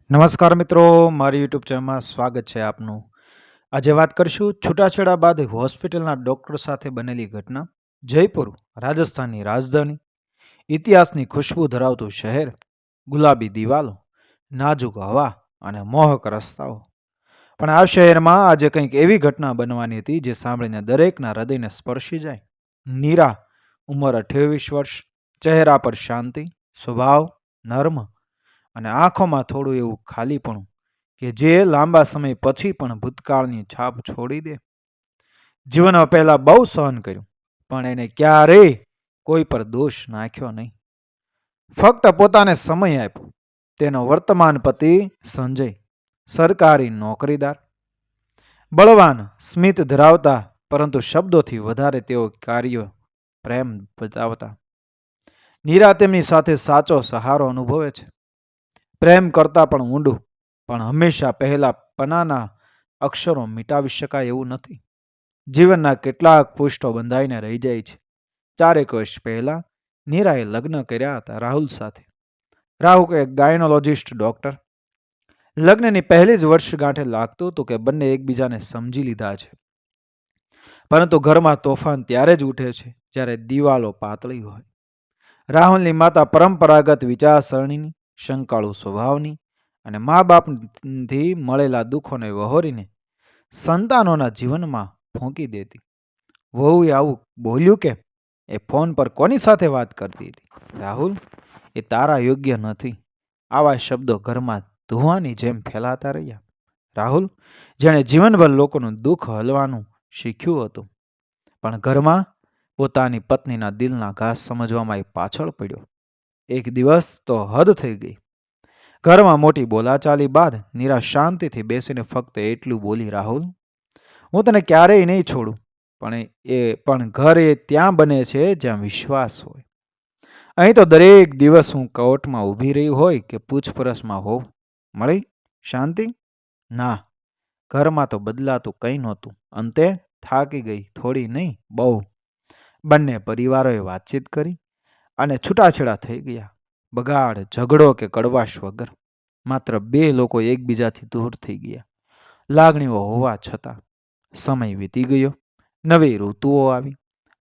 નમસ્કાર મિત્રો, મારી યુટ્યુબ ચેનલમાં સ્વાગત છે આપનું. આજે વાત કરીશું છૂટાછેડા બાદ હોસ્પિટલના ડોક્ટર સાથે બનેલી ઘટના. જયપુર, રાજસ્થાનની રાજધાની, ઇતિહાસની ખુશ્બુ ધરાવતું શહેર, ગુલાબી દિવાલો, નાજુક હવા અને મોહક રસ્તાઓ. પણ આ શહેરમાં આજે કંઈક એવી ઘટના બનવાની હતી જે સાંભળીને દરેકના હૃદયને સ્પર્શી જાય. નીરા, ઉંમર 28 વર્ષ, ચહેરા પર શાંતિ, સ્વભાવ નર્મ અને આંખોમાં થોડું એવું ખાલીપણું કે જે લાંબા સમય પછી પણ ભૂતકાળની છાપ છોડી દે. જીવનમાં પહેલા બહુ સહન કર્યું, પણ એને ક્યારેય કોઈ પર દોષ નાખ્યો નહીં. ફક્ત પોતાને સમય આપ્યો. તેનો વર્તમાન પતિ સંજય, સરકારી નોકરીદાર, બળવાન, સ્મિત ધરાવતા, પરંતુ શબ્દોથી વધારે તેઓ કાર્ય પ્રેમ બતાવતા. નીરા તેમની સાથે સાચો સહારો અનુભવે છે. પ્રેમ કરતાં પણ ઊંડું, પણ હંમેશા પહેલા પનાના અક્ષરો મિટાવી શકાય એવું નથી. જીવનના કેટલાક પૃષ્ઠો બંધાઈને રહી જાય છે. 4 વર્ષ પહેલા નીરાએ લગ્ન કર્યા હતા રાહુલ સાથે. રાહુલ એક ગાયનોલોજિસ્ટ ડોક્ટર. લગ્નની પહેલી જ વર્ષગાંઠે લાગતું હતું કે બંને એકબીજાને સમજી લીધા છે. પરંતુ ઘરમાં તોફાન ત્યારે જ ઉઠે છે જ્યારે દિવાલો પાતળી હોય. રાહુલની માતા પરંપરાગત વિચારસરણીની, શંકાળુ સ્વભાવની અને મા બાપથી મળેલા દુઃખોને વહોરીને સંતાનોના જીવનમાં ફૂંકી દેતી. વહુએ આવું બોલ્યું કેમ? એ ફોન પર કોની સાથે વાત કરતી હતી? રાહુલ, એ તારા યોગ્ય નથી. આવા શબ્દો ઘરમાં ધુવાની જેમ ફેલાતા રહ્યા. રાહુલ, જેણે જીવનભર લોકોનું દુઃખ હલવાનું શીખ્યું હતું, પણ ઘરમાં પોતાની પત્નીના દિલના ઘાસ સમજવામાં એ પાછળ પડ્યો. એક દિવસ તો હદ થઈ ગઈ. ઘરમાં મોટી બોલાચાલી બાદ નીરા શાંતિથી બેસીને ફક્ત એટલું બોલી, રાહુલ, હું તને ક્યારેય નહીં છોડું, પણ ઘર એ ત્યાં બને છે જ્યાં વિશ્વાસ હોય. અહીં તો દરેક દિવસ હું કોર્ટમાં ઊભી રહી હોય કે પૂછપરછમાં હોવ. મળી શાંતિ? ના. ઘરમાં તો બદલાતું કંઈ નહોતું. અંતે થાકી ગઈ, થોડી નહીં બહુ. બંને પરિવારોએ વાતચીત કરી અને છૂટાછેડા થઈ ગયા. બગાડ, ઝઘડો કે કડવાશ વગર. માત્ર 2 લોકો એકબીજાથી દૂર થઈ ગયા. લાગણીઓ હોવા છતાં. સમય વીતી ગયો. નવી ઋતુઓ આવી.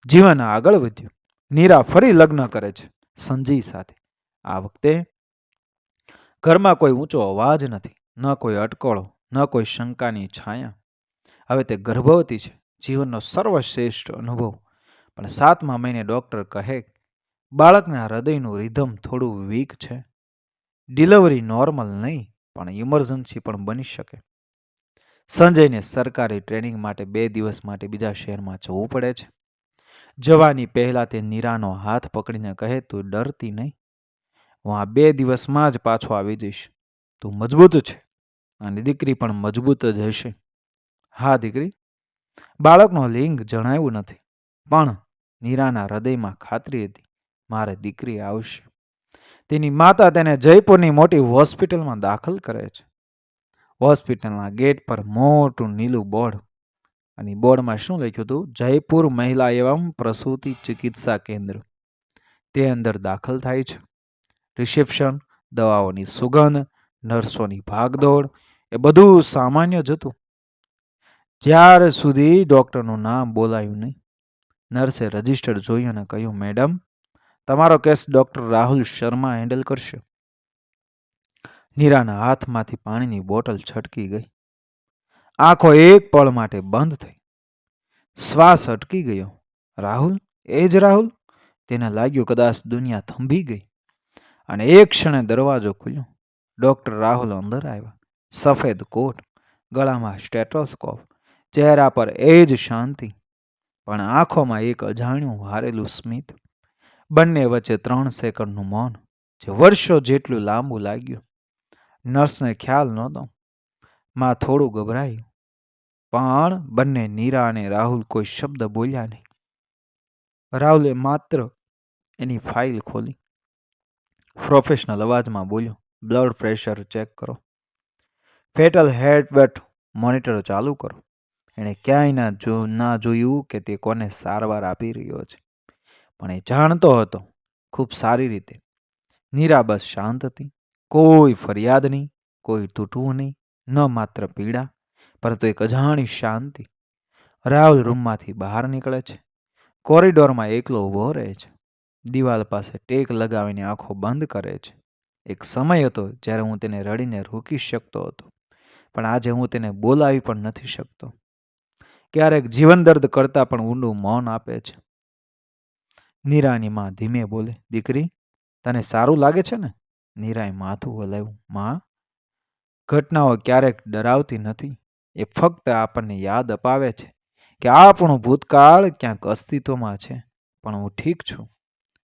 જીવન આગળ વધ્યું. નીરા ફરી લગ્ન કરે છે સંજી સાથે. આ વખતે ઘરમાં કોઈ ઊંચો અવાજ નથી, ન કોઈ અટકળો, ન કોઈ શંકાની છાયા. હવે તે ગર્ભવતી છે. જીવનનો સર્વશ્રેષ્ઠ અનુભવ. પણ 7મા મહિને ડૉક્ટર કહે, બાળકના હૃદયનું રિધમ થોડું વીક છે. ડિલિવરી નોર્મલ નહીં, પણ ઇમરજન્સી પણ બની શકે. સંજયને સરકારી ટ્રેનિંગ માટે 2 દિવસ માટે બીજા શહેરમાં જવું પડે છે. જવાની પહેલાં તે નીરાનો હાથ પકડીને કહે, તું ડરતી નહીં. હું આ 2 દિવસમાં જ પાછો આવી જઈશ. તું મજબૂત છે અને દીકરી પણ મજબૂત જ હશે. હા દીકરી. બાળકનો લિંગ જણાવ્યું નથી, પણ નીરાના હૃદયમાં ખાતરી હતી, મારે દીકરી આવશે. તેની માતા તેને જયપુરની મોટી હોસ્પિટલમાં દાખલ કરે છે. હોસ્પિટલના ગેટ પર મોટું નીલું બોર્ડ, અને બોર્ડમાં શું લખ્યું હતું? જયપુર મહિલા એવં પ્રસૂતિ ચિકિત્સા કેન્દ્ર. તે અંદર દાખલ થાય છે. રિસેપ્શન, દવાઓની સુગંધ, નર્સોની ભાગદોડ, એ બધું સામાન્ય જ હતું. જ્યાર સુધી ડૉક્ટરનું નામ બોલાયું નહીં. નર્સે રજિસ્ટર જોઈ અને કહ્યું, મેડમ, તમારો case doctor Rahul Sharma handle કરશે. નીરાના હાથમાંથી પાણીની બોટલ છટકી ગઈ. આંખો એક પળ માટે બંધ થઈ. શ્વાસ અટકી ગયો. રાહુલ? એ જ રાહુલ? તેને લાગ્યું કદાચ દુનિયા થંભી ગઈ. અને એક ક્ષણે દરવાજો ખુલ્યો. ડૉક્ટર રાહુલ અંદર આવ્યા. સફેદ કોટ, ગળામાં સ્ટેથોસ્કોપ, ચહેરા પર એ જ શાંતિ, પણ આંખોમાં એક અજાણ્યું હારેલું સ્મિત. બંને વચ્ચે 3 સેકન્ડનું મૌન, જે વર્ષો જેટલું લાંબુ લાગ્યું. નર્સને ખ્યાલ નહોતો. માં થોડું ગભરાયું, પણ બંને નીરા અને રાહુલ કોઈ શબ્દ બોલ્યા નહીં. રાહુલે માત્ર એની ફાઇલ ખોલી. પ્રોફેશનલ અવાજમાં બોલ્યો, બ્લડ પ્રેશર ચેક કરો, ફેટલ હાર્ટબીટ મોનિટર ચાલુ કરો. એણે ક્યાંય ના જોયું કે તે કોને સારવાર આપી રહ્યો છે, પણ એ જાણતો હતો, ખૂબ સારી રીતે. નીરા બસ શાંત હતી. કોઈ ફરિયાદ નહીં, કોઈ તૂટવું નહીં, ન માત્ર પીડા, પરંતુ એક અજાણી શાંતિ. રાહુલ રૂમમાંથી બહાર નીકળે છે. કોરિડોરમાં એકલો ઊભો રહે છે. દિવાલ પાસે ટેક લગાવીને આંખો બંધ કરે છે. એક સમય હતો જ્યારે હું તેને રડીને રોકી શકતો હતો, પણ આજે હું તેને બોલાવી પણ નથી શકતો. ક્યારેક જીવન દર્દ કરતાં પણ ઊંડું મૌન આપે છે. નીરાની માં ધીમે બોલે, દીકરી, તને સારું લાગે છે ને? નીરાએ માથું હલાવ્યું. માં, ઘટનાઓ ક્યારેક ડરાવતી નથી. એ ફક્ત આપણને યાદ અપાવે છે કે આપણું ભૂતકાળ ક્યાંક અસ્તિત્વમાં છે. પણ હું ઠીક છું.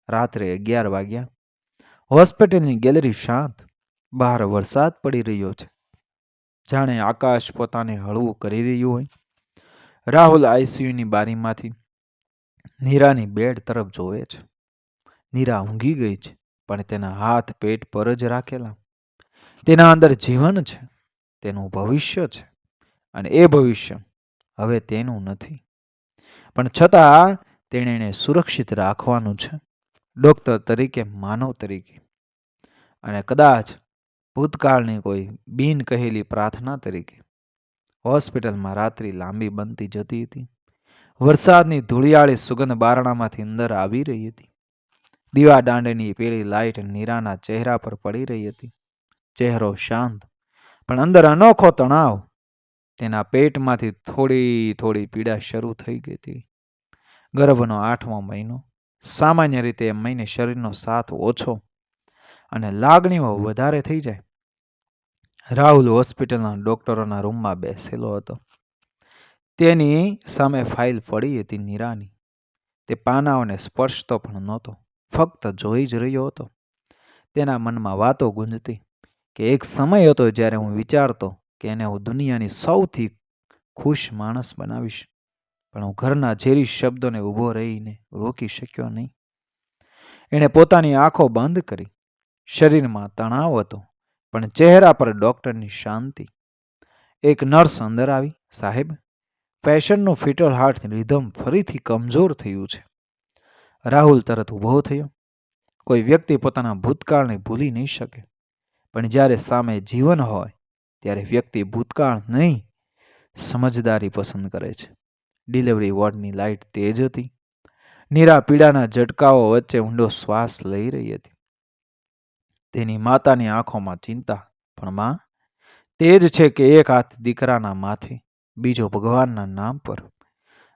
રાત્રે 11 વાગ્યા. હોસ્પિટલની ગેલેરી શાંત. બહાર વરસાદ પડી રહ્યો છે, જાણે આકાશ પોતાને હળવું કરી રહ્યું હોય. રાહુલ આઈસીયુની બારીમાંથી નીરાની બેડ તરફ જોવે છે. નીરા ઊંઘી ગઈ છે, પણ તેના હાથ પેટ પર જ રાખેલા. તેના અંદર જીવન છે, તેનું ભવિષ્ય છે, અને એ ભવિષ્ય હવે તેનું નથી. પણ છતાં તેણે એને સુરક્ષિત રાખવાનું છે, ડૉક્ટર તરીકે, માનવ તરીકે, અને કદાચ ભૂતકાળની કોઈ બિન કહેલી પ્રાર્થના તરીકે. હોસ્પિટલમાં રાત્રિ લાંબી બનતી જતી હતી. વરસાદની ધૂળિયાળી સુગંધ બારણામાંથી અંદર આવી રહી હતી. દીવા દાંડની પીળી લાઇટ નીરાના ચહેરા પર પડી રહી હતી. ચહેરો શાંત, પણ અંદર અનોખો તણાવ. તેના પેટમાંથી થોડી થોડી પીડા શરૂ થઈ ગઈ હતી. ગર્ભનો 8મો મહિનો. સામાન્ય રીતે એ મહિને શરીરનો સાથ ઓછો અને લાગણીઓ વધારે થઈ જાય. રાહુલ હોસ્પિટલના ડોક્ટરોના રૂમમાં બેસેલો હતો. તેની સામે ફાઇલ પડી હતી નીરાની. તે પાનાઓને સ્પર્શતો પણ નહોતો, ફક્ત જોઈ જ રહ્યો હતો. તેના મનમાં વાતો ગુંજતી કે એક સમય હતો જ્યારે હું વિચારતો કે એને હું દુનિયાની સૌથી ખુશ માણસ બનાવીશ, પણ હું ઘરના ઝેરી શબ્દોને ઊભો રહીને રોકી શક્યો નહીં. એણે પોતાની આંખો બંધ કરી. શરીરમાં તણાવ હતો, પણ ચહેરા પર ડૉક્ટરની શાંતિ. એક નર્સ અંદર આવી. સાહેબ, પેશન્ટનું ફિટલ હાર્ટ રિધમ ફરીથી કમજોર થયું છે. રાહુલ તરત ઊભો થયો. કોઈ વ્યક્તિ પોતાના ભૂતકાળને ભૂલી નહીં શકે, પણ જ્યારે સામે જીવન હોય ત્યારે વ્યક્તિ ભૂતકાળ નહીં, સમજદારી પસંદ કરે છે. ડિલિવરી વોર્ડની લાઇટ તેજ હતી. નીરા પીડાના ઝટકાઓ વચ્ચે ઊંડો શ્વાસ લઈ રહી હતી. તેની માતાની આંખોમાં ચિંતા. પણ માં, તે જ છે કે એક હાથ દીકરાના માથે, બીજો ભગવાનના નામ પર.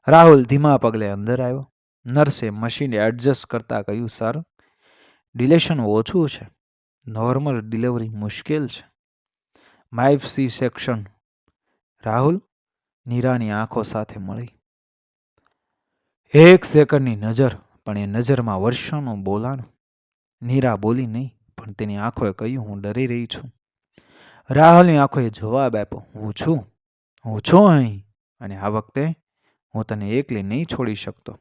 રાહુલ ધીમા પગલે અંદર આવ્યો. નર્સે મશીન એડજસ્ટ કરતા કહ્યું, સર, ડિલેશન ઓછું છે. નોર્મલ ડિલિવરી મુશ્કેલ છે. માઇફ સી સેક્શન. રાહુલ નીરાની આંખો સાથે મળી. એક સેકન્ડની નજર, પણ એ નજરમાં વર્ષોનું બોલાણ. નીરા બોલી નહીં, પણ તેની આંખોએ કહ્યું, હું ડરી રહી છું. રાહુલની આંખોએ જવાબ આપ્યો, હું છું અહીં, અને આ વખતે હું તને એકલી નહીં છોડી શકતો.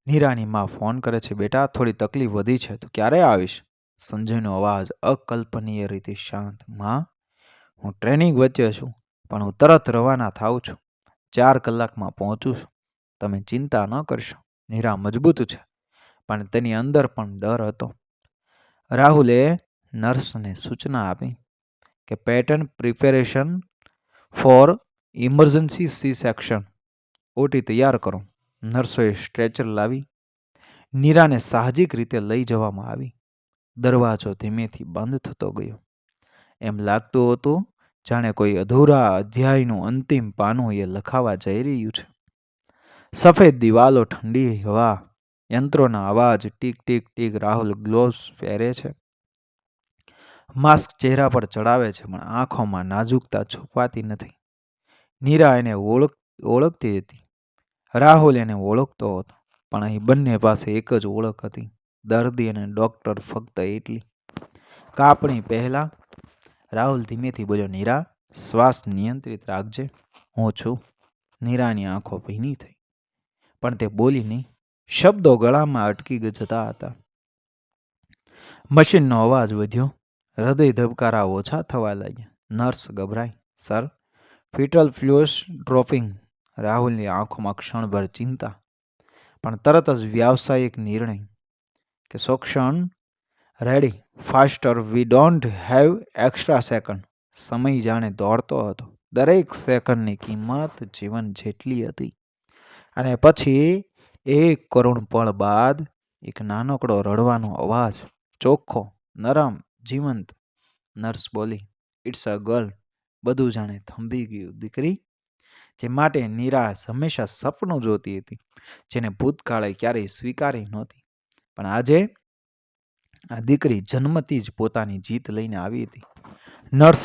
નીરાની માં ફોન કરે છે, બેટા, થોડી તકલીફ વધી છે, તું ક્યારે આવીશ? સંજયનો અવાજ અકલ્પનીય રીતે શાંત. માં, હું ટ્રેનિંગ વચ્ચે છું, પણ હું તરત રવાના થાઉં છું. 4 કલાકમાં પહોંચું છું. તમે ચિંતા ન કરશો. નીરા મજબૂત છે, પણ તેની અંદર પણ ડર હતો. રાહુલે નર્સને સૂચના આપી કે pattern preparation for emergency C section. OT તૈયાર કરો. નર્સોએ સ્ટ્રેચર લાવી. નીરાને સાહજિક રીતે લઈ જવામાં આવી. દરવાજો ધીમેથી બંધ થતો ગયો. એમ લાગતું હતું જાણે કોઈ અધૂરા અધ્યાયનું અંતિમ પાનું એ લખાવા જઈ રહ્યું છે. સફેદ દિવાલો, ઠંડી હવા, યંત્રોના અવાજ, tick tick tick. Rahul gloves પહેરે છે, માસ્ક ચહેરા પર ચડાવે છે, પણ આંખોમાં નાજુકતા છુપાતી નથી. નીરા એને ઓળખતી હતી. રાહુલ એને ઓળખતો હતો, પણ અહીં બંને પાસે એક જ ઓળખ હતી, દર્દી અને ડૉક્ટર, ફક્ત એટલી. કાપણી પહેલા રાહુલ ધીમેથી બોલ્યો, નીરા, શ્વાસ નિયંત્રિત રાખજે. હું છું. નીરાની આંખો ભીની થઈ, પણ તે બોલી નહીં. શબ્દો ગળામાં અટકી જતા હતા. મશીનનો અવાજ વધ્યો. હૃદય ધબકારા ઓછા થવા લાગ્યા. નર્સ ગભરાઈ. Sir, fetal fluids dropping. રાહુલની આંખોમાં ક્ષણભર ચિંતા, પણ તરત જ વ્યાવસાયિક નિર્ણય કે શોષણ ready. Faster, we don't have extra second. સમય જાણે દોડતો હતો. દરેક સેકન્ડની કિંમત જીવન જેટલી હતી. અને પછી 1 કરોડ પળ બાદ એક નાનકડો રડવાનો અવાજ, ચોખ્ખો, નરમ, જીવંત. નર્સ બોલી, ઇટ્સ અ ગર્લ. બધું જાણે થંભી ગયું. દીકરી, જે માટે નીરા હંમેશા સપનું જોતી હતી, જેને ભૂતકાળે ક્યારેય સ્વીકારી નહોતી, પણ આજે આ દીકરી જન્મથી જ પોતાની જીત લઈને આવી હતી. નર્સ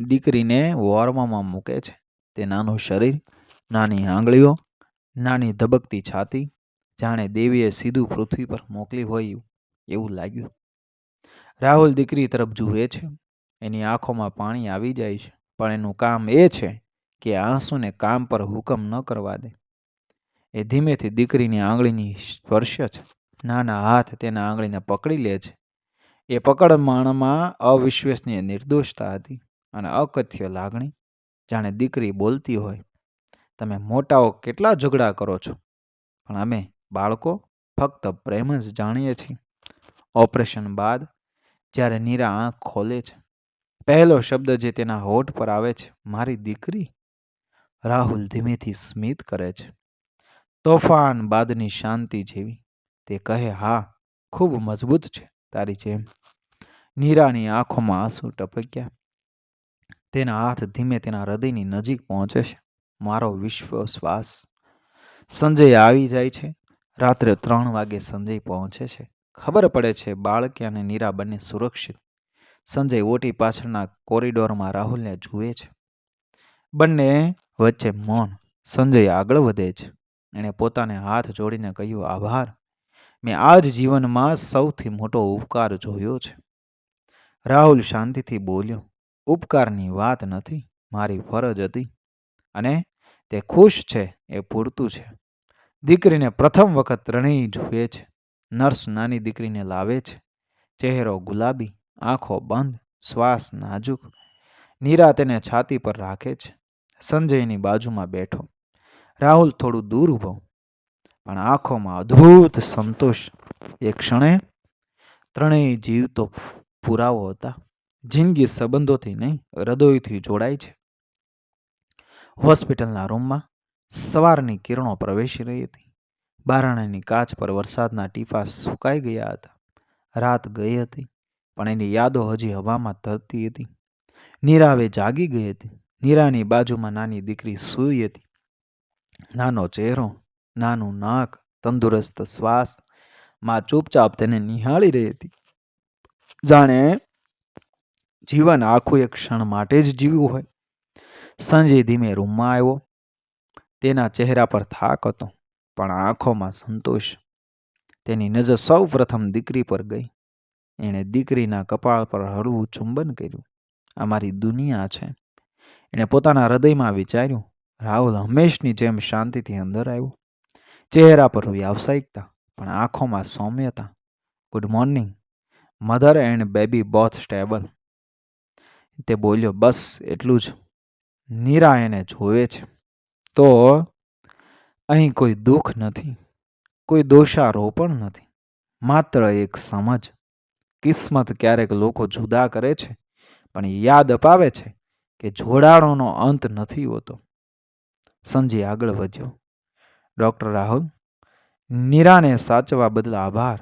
દીકરીને વોર્મમાં મૂકે છે. તે નાનું શરીર, નાની આંગળીઓ, નાની ધબકતી છાતી, જાણે દેવીએ સીધું પૃથ્વી પર મોકલી હોય એવું લાગ્યું. રાહુલ દીકરી તરફ જુએ છે. એની આંખોમાં પાણી આવી જાય છે, પણ એનું કામ એ છે કે આંસુને કામ પર હુકમ ન કરવા દે. એ ધીમેથી દીકરીની આંગળીની સ્પર્શ છે. નાના હાથ તેના આંગળીને પકડી લે છે. એ પકડમાં અવિશ્વસનીય નિર્દોષતા હતી અને અકથ્ય લાગણી, જાણે દીકરી બોલતી હોય, તમે મોટાઓ કેટલા ઝઘડા કરો છો, પણ અમે બાળકો ફક્ત પ્રેમ જ જાણીએ છીએ. ઓપરેશન બાદ જ્યારે નીરા આંખ ખોલે છે, પહેલો શબ્દ જે તેના હોઠ પર આવે છે, મારી દીકરી. રાહુલ ધીમેથી સ્મિત કરે છે, તોફાન બાદની શાંતિ જેવી. તે કહે, હા, ખૂબ મજબૂત છે, તારી જેમ. નીરાની આંખોમાં આંસુ ટપક્યા. તેના હાથ ધીમે તેના હૃદયની નજીક પહોંચે છે. મારો વિશ્વાસ. સંજય આવી જાય છે. રાત્રે 3 વાગે સંજય પહોંચે છે. ખબર પડે છે બાળકી અને નીરા બંને સુરક્ષિત. સંજય ઓટી પાછળના કોરિડોરમાં રાહુલને જુએ છે. બંને વચ્ચે મૌન. સંજય આગળ વધે છે. એણે પોતાને હાથ જોડીને કહ્યું, આભાર. મેં આજ જીવનમાં સૌથી મોટો ઉપકાર જોયો છે. રાહુલ શાંતિથી બોલ્યો, ઉપકારની વાત નથી, મારી ફરજ હતી. અને તે ખુશ છે એ પૂરતું છે. દીકરીને પ્રથમ વખત ત્રણેય જુએ છે. નર્સ નાની દીકરીને લાવે છે. ચહેરો ગુલાબી, આંખો બંધ, શ્વાસ નાજુક. નીરા તેને છાતી પર રાખે છે. સંજયની બાજુમાં બેઠો. રાહુલ થોડું દૂર ઊભો, પણ આંખોમાં અદ્ભુત સંતોષ. એક ક્ષણે ત્રણેય જીવતો પુરાવો હતા. જિંદગી સંબંધોથી નહીં, હૃદયથી જોડાય છે. હોસ્પિટલના રૂમમાં સવારની કિરણો પ્રવેશી રહી હતી. બારણાની કાચ પર વરસાદના ટીપા સુકાઈ ગયા હતા. રાત ગઈ હતી, પણ એની યાદો હજી હવામાં તરતી હતી. નીરા હવે જાગી ગઈ હતી. નીરાની બાજુમાં નાની દીકરી સૂઈ હતી. નાનો ચહેરો, નાનું નાક, તંદુરસ્ત શ્વાસ. માં ચૂપચાપ તેને નિહાળી રહી હતી, જાણે જીવન આખું એક ક્ષણ માટે જ જીવ્યું હોય. સંજય ધીમે રૂમમાં આવ્યો. તેના ચહેરા પર થાક હતો, પણ આંખોમાં સંતોષ. તેની નજર સૌ પ્રથમ દીકરી પર ગઈ. એણે દીકરીના કપાળ પર હળવું ચુંબન કર્યું. અમારી દુનિયા છે, એણે પોતાના હૃદયમાં વિચાર્યું. રાહુલ હંમેશની જેમ શાંતિથી અંદર આવ્યો. ચહેરા પર વ્યાવસાયિકતા, પણ આંખોમાં સૌમ્યતા. Good morning mother and baby both stable. તે બોલ્યો, બસ એટલું જ. નીરા એને જોવે છે. તો અહીં કોઈ દુઃખ નથી, કોઈ દોષારોપણ નથી, માત્ર એક સમજ. કિસ્મત ક્યારેક લોકો જુદા કરે છે, પણ યાદ અપાવે છે કે જોડાણોનો અંત નથી હોતો. સંજય આગળ વધ્યો. ડૉક્ટર રાહુલ, નીરાને સાચવા બદલ આભાર.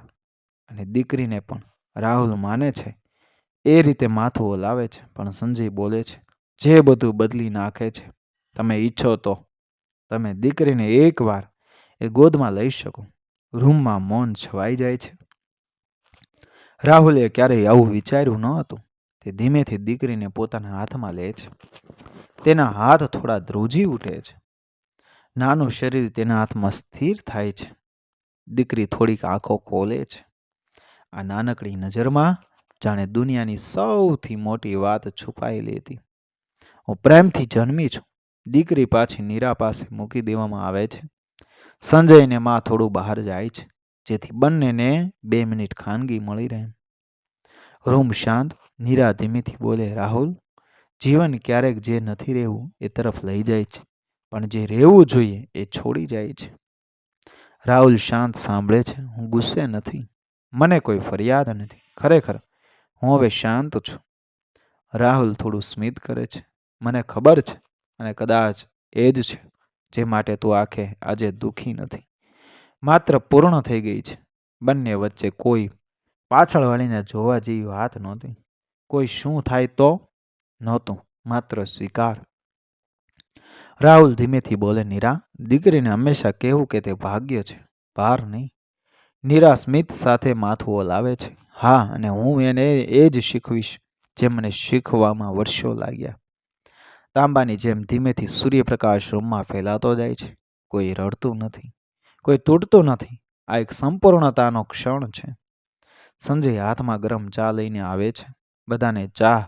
અને દીકરીને પણ. રાહુલ માને છે, એ રીતે માથું હલાવે છે, પણ સંજય બોલે છે, જે બધું બદલી નાખે છે. તમે ઈચ્છો તો તમે દીકરીને એકવાર એ ગોદમાં લઈ શકો. રૂમમાં મૌન છવાઈ જાય છે. રાહુલે ક્યારેય આવું વિચાર્યું ન હતું. તે ધીમેથી દીકરીને પોતાના હાથમાં લે છે. તેના હાથ થોડા ધ્રુજી ઉઠે છે. નાનું શરીર તેના હાથમાં સ્થિર થાય છે. દીકરી થોડીક આંખો ખોલે છે. આ નાનકડી નજરમાં જાણે દુનિયાની સૌથી મોટી વાત છુપાયેલી હતી. હું પ્રેમથી જન્મી છું. દીકરી પાછી નીરા પાસે મૂકી દેવામાં આવે છે. સંજયને માં થોડું બહાર જાય છે, જેથી બંનેને 2 મિનિટ ખાનગી મળી રહે. રૂમ શાંત. નીરા ધીમેથી બોલે, રાહુલ, જીવન ક્યારેક જે નથી રહેવું એ તરફ લઈ જાય છે, પણ જે રહેવું જોઈએ એ છોડી જાય છે. રાહુલ શાંત સાંભળે છે. હું ગુસ્સે નથી, મને કોઈ ફરિયાદ નથી. ખરેખર હું હવે શાંત છું. રાહુલ થોડું સ્મિત કરે છે. મને ખબર છે, અને કદાચ એ જ છે જે માટે તું આખે આજે દુઃખી નથી, માત્ર પૂર્ણ થઈ ગઈ છે. બંને વચ્ચે કોઈ પાછળ વળીને જોવા જેવી વાત નહોતી. કોઈ શું થાય તો નહોતું, માત્ર સ્વીકાર. રાહુલ ધીમેથી બોલે, નીરા, દીકરીને હંમેશા કહેવું કે તે ભાગ્ય છે, ભાર નહીં. નીરા સ્મિત સાથે માથું હલાવે છે. હા, અને હું એને એ જ શીખવીશ જે મને શીખવામાં વર્ષો લાગ્યા. તાંબાની જેમ ધીમેથી સૂર્યપ્રકાશ રૂમમાં ફેલાતો જાય છે. કોઈ રડતું નથી, કોઈ તૂટતું નથી. આ એક સંપૂર્ણતાનો ક્ષણ છે. સંજય હાથમાં ગરમ ચા લઈને આવે છે. બધાને ચા,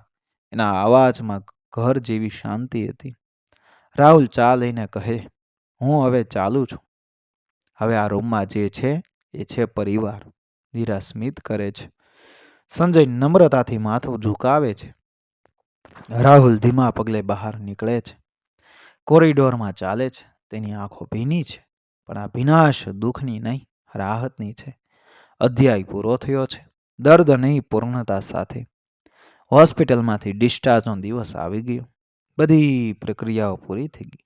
એના અવાજમાં ઘર જેવી શાંતિ હતી. રાહુલ ચા લઈને કહે, હું હવે ચાલું છું. હવે આ રૂમમાં જે છે એ છે પરિવાર. નીરા સ્મિત કરે છે. સંજય નમ્રતાથી માથું ઝુકાવે છે. રાહુલ ધીમા પગલે બહાર નીકળે છે. કોરિડોરમાં ચાલે છે. તેની આંખો ભીની છે, પણ આ ભીનાશ દુઃખની નહીં, રાહતની છે. અધ્યાય પૂરો થયો છે. દર્દ નહીં, પૂર્ણતા સાથે. હોસ્પિટલમાંથી ડિસ્ચાર્જનો દિવસ આવી ગયો. બધી પ્રક્રિયાઓ પૂરી થઈ ગઈ.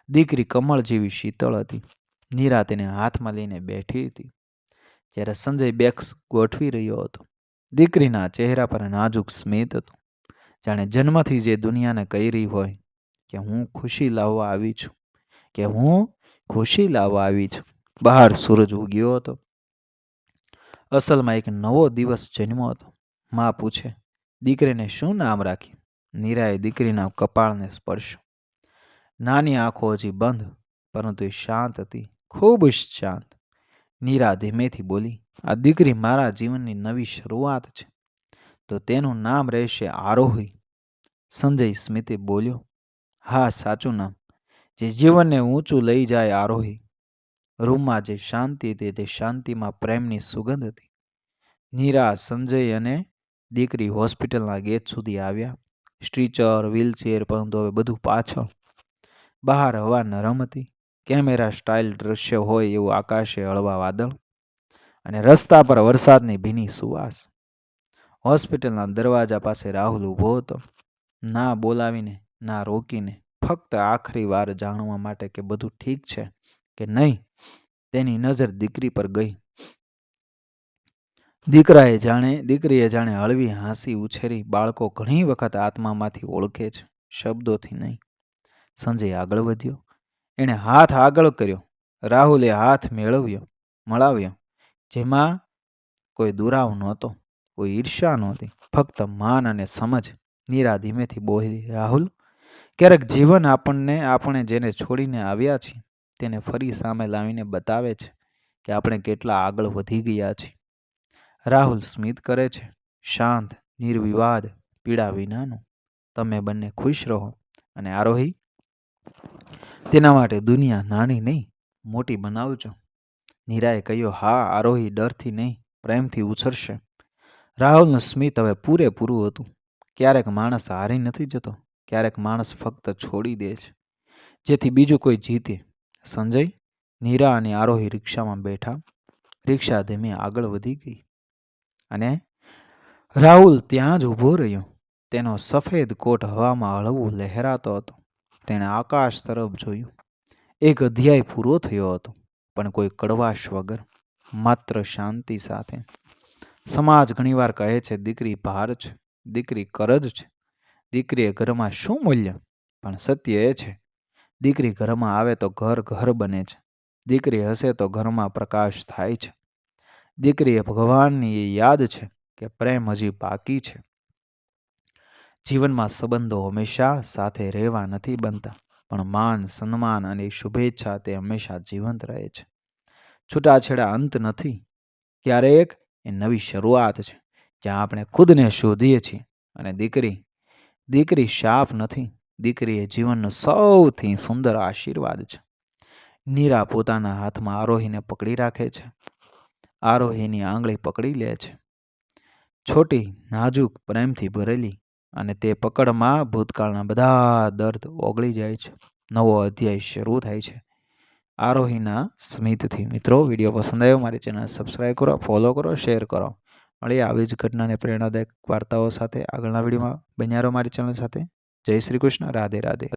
દીકરી કમળ જેવી શીતળ હતી. નીરા તેને હાથમાં લઈને બેઠી હતી. જ્યારે સંજય બેગ્સ ગોઠવી રહ્યો હતો, દીકરીના ચહેરા પર નાજુક સ્મિત હતું. જાણે જન્મથી જે દુનિયાને કહી રહી હોય કે હું ખુશી લાવવા આવી છું, કે હું ખુશી લાવવા આવી છું. બહાર સૂરજ ઉગ્યો હતો. અસલમાં એક નવો દિવસ જન્મ્યો હતો. માં પૂછે, દીકરીને શું નામ રાખ્યું? નીરાએ દીકરીના કપાળને સ્પર્શ્યો. નાની આંખો હજી બંધ, પરંતુ એ શાંત હતી, ખૂબ જ શાંત. નીરા ધીમેથી બોલી, આ દીકરી મારા જીવનની નવી શરૂઆત છે, તો તેનું નામ રહેશે આરોહી. સંજય સ્મિતે બોલ્યો, હા, સાચું નામ, જે જીવનને ઊંચું લઈ જાય, આરોહી. રૂમમાં જે શાંતિ હતી તે શાંતિમાં પ્રેમની સુગંધ હતી. નીરા, સંજય અને દીકરી હોસ્પિટલના ગેટ સુધી આવ્યા. સ્ટ્રીચર, વ્હીલચેર, પરંતુ હવે બધું પાછળ. બહાર હવા નરમ હતી. કેમેરા સ્ટાઇલ દ્રશ્ય હોય એવું આકાશે હળવા વાદળ, અને રસ્તા પર વરસાદની ભીની સુવાસ. હોસ્પિટલના દરવાજા પાસે રાહુલ ઊભો હતો. ના બોલાવીને, ના રોકીને, ફક્ત આખરી વાર જાણવા માટે કે બધું ઠીક છે કે નહીં. તેની નજર દીકરી પર ગઈ. દીકરીએ જાણે હળવી હાંસી ઉછેરી. બાળકો ઘણી વખત આત્મામાંથી ઓળખે છે, શબ્દોથી નહીં. સંજય આગળ વધ્યો. એણે હાથ આગળ કર્યો. રાહુલે હાથ મળાવ્યો, જેમાં કોઈ દુરાવ નહોતો, કોઈ ઈર્ષા નહોતી, ફક્ત માન અને સમજ. નીરા ધીમેથી બોલી, રાહુલ, ક્યારેક જીવન આપણે જેને છોડીને આવ્યા છીએ તેને ફરી સામે લાવીને બતાવે છે કે આપણે કેટલા આગળ વધી ગયા છીએ. રાહુલ સ્મિત કરે છે, શાંત, નિર્વિવાદ, પીડા વિનાનું. તમે બંને ખુશ રહો. અને આરોહી, તેના માટે દુનિયા નાની નહીં, મોટી બનાવજો. નીરાએ કહ્યું, હા. આરોહી ડરથી નહીં, પ્રેમથી ઉછરશે. રાહુલનું સ્મિત હવે પૂરેપૂરું હતું. ક્યારેક માણસ હારી નથી જતો, ક્યારેક માણસ ફક્ત છોડી દે છે જેથી બીજું કોઈ જીતે. સંજય, નીરા અને આરોહી રિક્ષામાં બેઠા. રિક્ષા ધીમે આગળ વધી ગઈ અને રાહુલ ત્યાં જ ઊભો રહ્યો. તેનો સફેદ કોટ હવામાં હળવું લહેરાતો હતો. તેણે આકાશ તરફ જોયું. એક અધ્યાય પૂરો થયો હતો, પણ કોઈ કડવાશ વગર, માત્ર શાંતિ સાથે. સમાજ ઘણીવાર કહે છે દીકરી ભાર છે, દીકરી કરજ છે, દીકરીએ ઘરમાં શું મૂલ્ય? પણ સત્ય એ છે, દીકરી ઘરમાં આવે તો ઘર ઘર બને છે. દીકરી હસે તો ઘરમાં પ્રકાશ થાય છે. દીકરી એ ભગવાનની એ યાદ છે કે પ્રેમ હજી બાકી છે. જીવનમાં સંબંધો હંમેશા સાથે રહેવા નથી બનતા, પણ માન, સન્માન અને શુભેચ્છા તે હંમેશા જીવંત રહે છે. છૂટાછેડા અંત નથી, ક્યારેક એ નવી શરૂઆત છે જ્યાં આપણે ખુદને શોધીએ છીએ. અને દીકરી શાપ નથી, દીકરી એ જીવનનો સૌથી સુંદર આશીર્વાદ છે. નીરા પોતાના હાથમાં આરોહીને પકડી રાખે છે. આરોહીની આંગળી પકડી લે છે, છોટી, નાજુક, પ્રેમથી ભરેલી, અને તે પકડમાં ભૂતકાળના બધા દર્દ ઓગળી જાય છે. નવો અધ્યાય શરૂ થાય છે આરોહીના સ્મિતથી. મિત્રો, વિડીયો પસંદ આવ્યો મારી ચેનલ સબસ્ક્રાઈબ કરો, ફોલો કરો, શેર કરો. મળીએ આવી જ ઘટનાને પ્રેરણાદાયક વાર્તાઓ સાથે આગળના વિડીયોમાં. બન્યા રહો મારી ચેનલ સાથે. જય શ્રી કૃષ્ણ. રાધે રાધે.